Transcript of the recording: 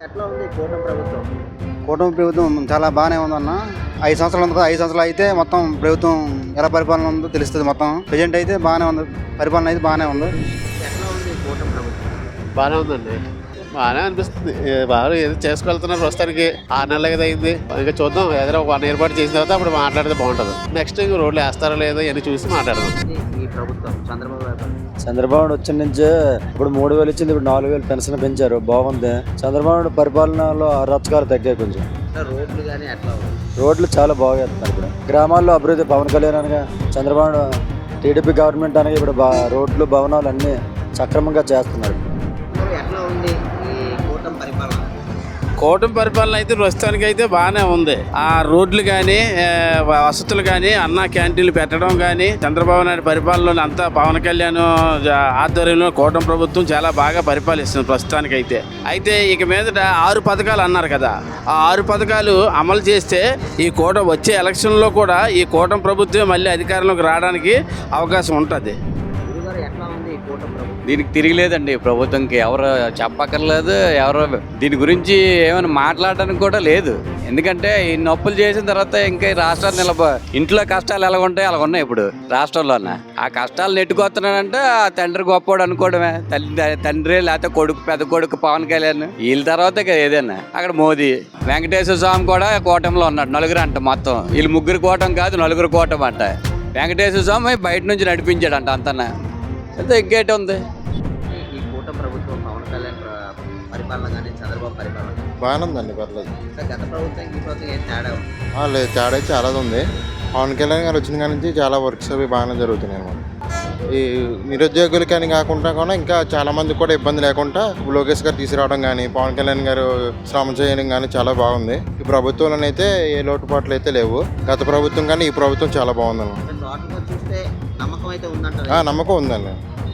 ఎట్లా ఉంది కూటమి ప్రభుత్వం? కూటమి ప్రభుత్వం చాలా బాగానే ఉందన్న. 5 సంవత్సరాలు ఉంటుంది. 5 సంవత్సరాలు అయితే మొత్తం ప్రభుత్వం ఎలా పరిపాలన ఉందో తెలుస్తుంది. మొత్తం ప్రజెంట్ అయితే బాగానే ఉంది, పరిపాలన అయితే బాగానే ఉంది. ఎట్లా ఉంది కూటమి ప్రభుత్వం? బాగానే ఉందండి, బాగానే అనిపిస్తుంది. బాగా ఏదో చేసుకెళ్తున్నారు ప్రస్తుతానికి. 6 నెలలు కదా అయింది, ఇంకా చూద్దాం. ఏదైనా ఒక 1 ఏర్పాటు చేసిన తర్వాత అప్పుడు మాట్లాడితే బాగుంటుంది. నెక్స్ట్ ఇంక రోడ్లు వేస్తారో లేదో ఇవన్నీ చూసి మాట్లాడదాం. ఈ ప్రభుత్వం చంద్రబాబు గారు చంద్రబాబు వచ్చిన నుంచే ఇప్పుడు 3,000 ఇచ్చింది, ఇప్పుడు 4,000 పెన్షన్ పెంచారు, బాగుంది. చంద్రబాబు పరిపాలనలో అరాచకాలు తగ్గాయి కొంచెం. రోడ్లు కానీ ఎట్లా ఉంది? రోడ్లు చాలా బాగా వేస్తున్నారు. ఇప్పుడు గ్రామాల్లో అభివృద్ధి పవన్ కళ్యాణ్ అనగా, చంద్రబాబు టీడీపీ గవర్నమెంట్ అనగా ఇప్పుడు రోడ్లు భవనాలు అన్నీ సక్రమంగా చేస్తున్నారు. ఎట్లా ఉంది ఈ కూటమి పరిపాలన? కూటమి పరిపాలన అయితే ప్రస్తుతానికి అయితే బాగానే ఉంది. ఆ రోడ్లు కానీ వసతులు కానీ అన్న క్యాంటీన్లు పెట్టడం కానీ చంద్రబాబు నాయుడు పరిపాలనలో అంతా పవన్ కళ్యాణ్ ఆధ్వర్యంలో కూటమి ప్రభుత్వం చాలా బాగా పరిపాలిస్తుంది ప్రస్తుతానికి అయితే. అయితే ఇక మీదట 6 పథకాలు అన్నారు కదా, ఆ 6 పథకాలు అమలు చేస్తే ఈ వచ్చే ఎలక్షన్లో కూడా ఈ కూటమి ప్రభుత్వం మళ్ళీ అధికారంలోకి రావడానికి అవకాశం ఉంటుంది. గురుగారు ఎట్లా ఉంది ఈ కూటమి ప్రభుత్వం? దీనికి తిరిగిలేదండి. ప్రభుత్వంకి ఎవరు చెప్పక్కర్లేదు, ఎవరు దీని గురించి ఏమైనా మాట్లాడడానికి కూడా లేదు. ఎందుకంటే ఈ నొప్పులు చేసిన తర్వాత ఇంకా రాష్ట్రాన్ని ఇంట్లో కష్టాలు ఎలా ఉంటాయి అలా ఉన్నాయి ఇప్పుడు రాష్ట్రంలోనే. ఆ కష్టాలు నెట్టుకొస్తున్నాడంటే ఆ తండ్రి గొప్పోడు అనుకోవడమే. తండ్రి లేకపోతే కొడుకు, పెద్ద కొడుకు పవన్ కళ్యాణ్, వీళ్ళ తర్వాత ఏదైనా అక్కడ మోదీ, వెంకటేశ్వర స్వామి కూడా కూటమిలో ఉన్నాడు. 4 అంట మొత్తం. వీళ్ళు 3 కూటమి కాదు, 4 కూటమి అంట. వెంకటేశ్వర స్వామి బయట నుంచి నడిపించాడంట అంతనా. ఎగ్గేట ఉంది ఈ కూటమి ప్రభుత్వం పవన్ కళ్యాణ్ పరిపాలన కానీ చంద్రబాబు పరిపాలన బాగానే ఉందండి, పర్లేదు. గత ప్రభుత్వం ఈ ప్రభుత్వం ఏం తేడా ఉంది? లేదు, తేడా అయితే చాలా ఉంది. పవన్ కళ్యాణ్ గారు వచ్చిన కాడి నుంచి చాలా వర్క్స్ అవి బాగానే జరుగుతున్నాయి అన్నమాట. ఈ నిరుద్యోగులకని కాకుండా కూడా ఇంకా చాలా మంది కూడా ఇబ్బంది లేకుండా లోకేష్ గారు తీసుకురావడం కానీ, పవన్ కళ్యాణ్ గారు శ్రమ చేయడం కానీ చాలా బాగుంది. ఈ ప్రభుత్వంలోనైతే ఏ లోటుపాట్లు అయితే లేవు. గత ప్రభుత్వం కానీ ఈ ప్రభుత్వం చాలా బాగుందన్నమాట. చూస్తే నమ్మకం అయితే ఉందంటారు? నమ్మకం ఉందండి.